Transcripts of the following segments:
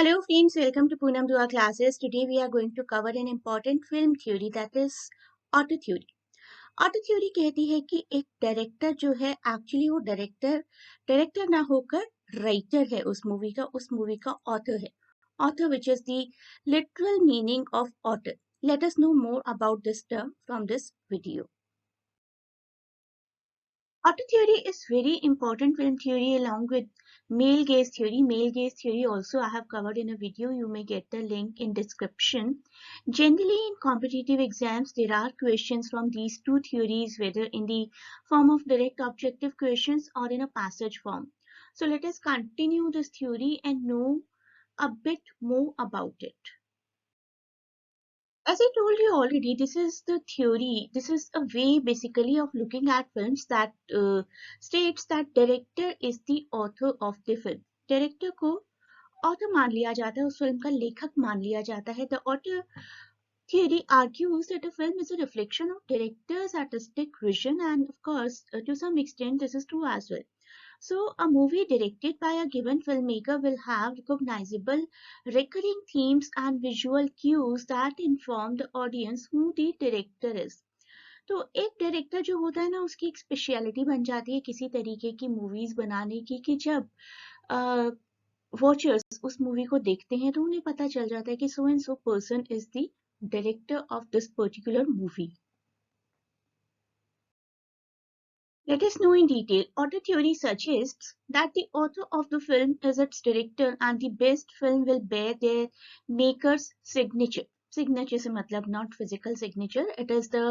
Hello friends, welcome to Poonam Dua classes. Today we are going to cover an important film theory that is auto theory. Auto theory कहती है कि एक director जो है actually वो director ना होकर राइटर है उस मूवी का ऑथर है. Author which is the literal meaning of author. Let us know more about this term from this video. Auto theory is very important film theory along with male gaze theory. Male gaze theory also I have covered in a video. You may get the link in description. Generally in competitive exams there are questions from these two theories, whether in the form of direct objective questions or in a passage form. So let us continue this theory and know a bit more about it. As I told you already, this is the theory. This is a way basically of looking at films that states that director is the author of the film. Director को author मान लिया जाता है, उस film का लेखक मान लिया जाता है. The author theory argues that a film is a reflection of director's artistic vision, and of course, to some extent, this is true as well. So, a movie directed by a given filmmaker will have recognizable recurring themes and visual cues that inform the audience who the director is. तो एक director जो होता है ना, उसकी एक speciality बन जाती है किसी तरीके की मूवीज बनाने की कि जब वॉचर्स उस मूवी को देखते हैं तो उन्हें पता चल जाता है कि so and so person is the director of this particular movie. Let us know in detail. Author theory suggests that the author of the film is its director and the best film will bear their maker's signature. Signature se matlab not physical signature. It is the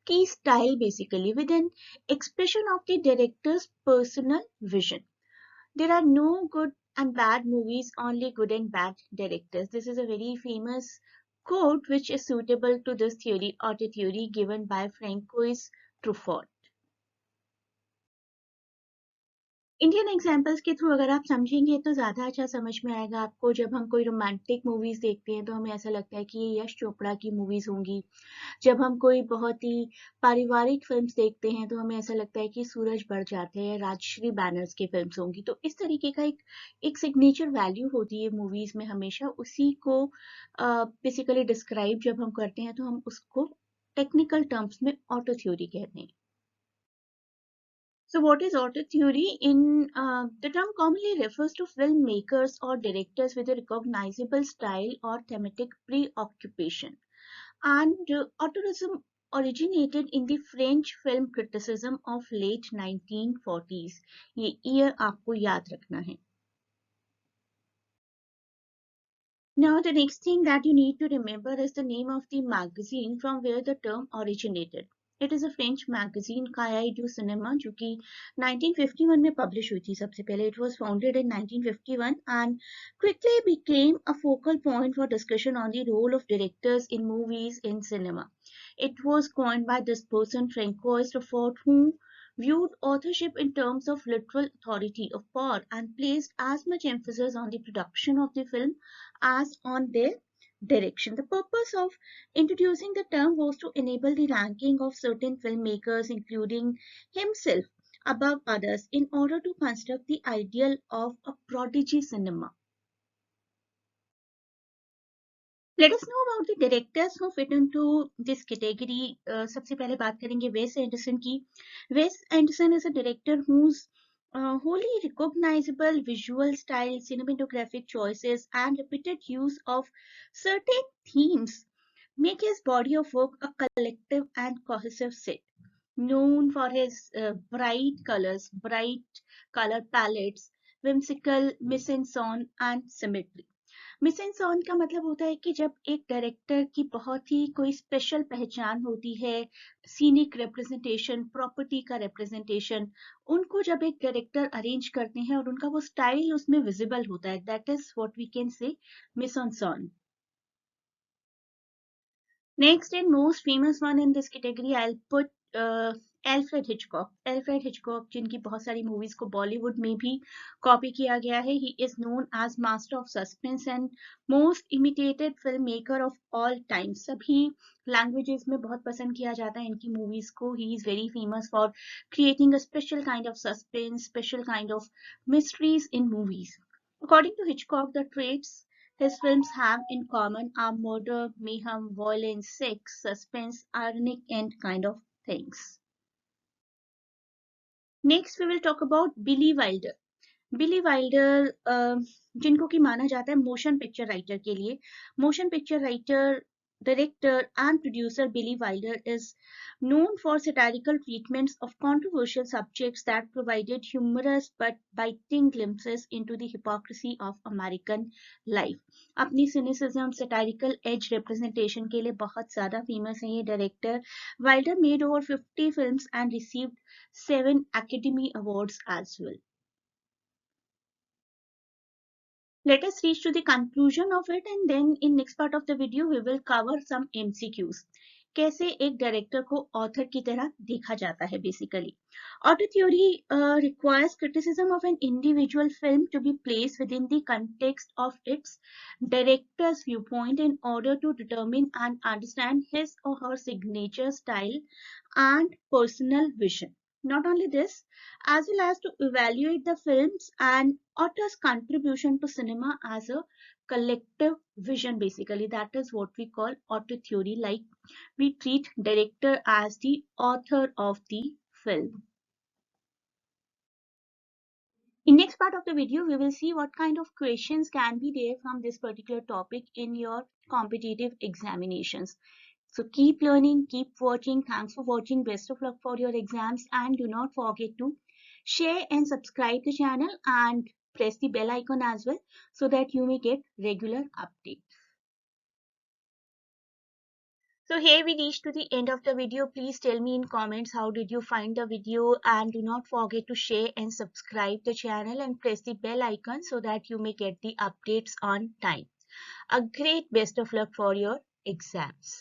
key style basically with an expression of the director's personal vision. There are no good and bad movies, only good and bad directors. This is a very famous quote which is suitable to this theory, author theory, given by Francois Truffaut. Indian examples के through अगर आप समझेंगे तो ज़्यादा अच्छा समझ में आएगा आपको. जब हम कोई रोमांटिक मूवीज़ देखते हैं तो हमें ऐसा लगता है कि ये यश चोपड़ा की मूवीज़ होंगी. जब हम कोई बहुत ही पारिवारिक फिल्म्स देखते हैं तो हमें ऐसा लगता है कि सूरज बढ़ जाते हैं, राजश्री बैनर्स की फिल्म्स होंगी. तो इस तरीके का एक सिग्नेचर वैल्यू होती है मूवीज़ में हमेशा. उसी को बेसिकली डिस्क्राइब जब हम करते हैं तो हम उसको टेक्निकल टर्म्स में ऑटो थ्योरी कहते हैं. So what is auto theory? The term commonly refers to filmmakers or directors with a recognizable style or thematic preoccupation. And autorism originated in the French film criticism of late 1940s. ये year आपको याद रखना है. Now the next thing that you need to remember is the name of the magazine from where the term originated. It is a French magazine Cahiers du Cinéma जो कि 1951 में publish हुई थी सबसे पहले. It was founded in 1951 and quickly became a focal point for discussion on the role of directors in movies in cinema. It was coined by this person Francois Truffaut, who viewed authorship in terms of literal authority of power and placed as much emphasis on the production of the film as on their direction. The purpose of introducing the term was to enable the ranking of certain filmmakers, including himself, above others in order to construct the ideal of a prodigy cinema. Let us know about the directors who fit into this category. सबसे पहले बात करेंगे वेस Anderson की. वेस Anderson is a director whose wholly recognizable visual style, cinematographic choices, and repeated use of certain themes make his body of work a collective and cohesive set. Known for his bright colors, bright color palettes, whimsical mise-en-scène, and symmetry. मिसेंसॉन का मतलब होता है कि जब एक director की बहुत ही कोई स्पेशल पहचान होती है, सीनिक रिप्रेजेंटेशन, प्रॉपर्टी का रिप्रेजेंटेशन, उनको जब एक डायरेक्टर अरेंज करते हैं और उनका वो स्टाइल उसमें विजिबल होता है, that is what we can say मिसेंसॉन. Next and most famous one in this category, I'll put Alfred Hitchcock. Alfred Hitchcock जिनकी बहुत सारी मूवीज को बॉलीवुड में भी कॉपी किया गया है. He is known as master of suspense and most imitated film maker of all time. सभी लैंग्वेजेस में बहुत पसंद किया जाता है इनकी मूवीज को. He is very famous for creating a special kind of suspense, special kind of mysteries in movies. According to Hitchcock, the traits his films have in common are murder, mayhem, violence, sex, suspense, ironic, and kind of things. Next, we will talk about Billy Wilder. Billy Wilder जिनको कि माना जाता है motion picture writer के लिए motion picture writer director and producer Billy Wilder is known for satirical treatments of controversial subjects that provided humorous but biting glimpses into the hypocrisy of American life. अपनी cynicism, satirical edge representation के लिए बहुत ज़्यादा famous है ये director. Wilder made over 50 films and received 7 Academy Awards as well. Let us reach to the conclusion of it, and then in next part of the video we will cover some MCQs. कैसे एक director को author की तरह देखा जाता है basically. Author theory requires criticism of an individual film to be placed within the context of its director's viewpoint in order to determine and understand his or her signature style and personal vision. Not only this, as well as to evaluate the films and author's contribution to cinema as a collective vision. Basically, that is what we call author theory. Like, we treat director as the author of the film. In next part of the video, we will see what kind of questions can be there from this particular topic in your competitive examinations. So keep learning, keep watching. Thanks for watching. Best of luck for your exams, and do not forget to share and subscribe the channel and press the bell icon as well so that you may get regular updates. So here we reached to the end of the video. Please tell me in comments how did you find the video, and do not forget to share and subscribe the channel and press the bell icon so that you may get the updates on time. A great best of luck for your exams.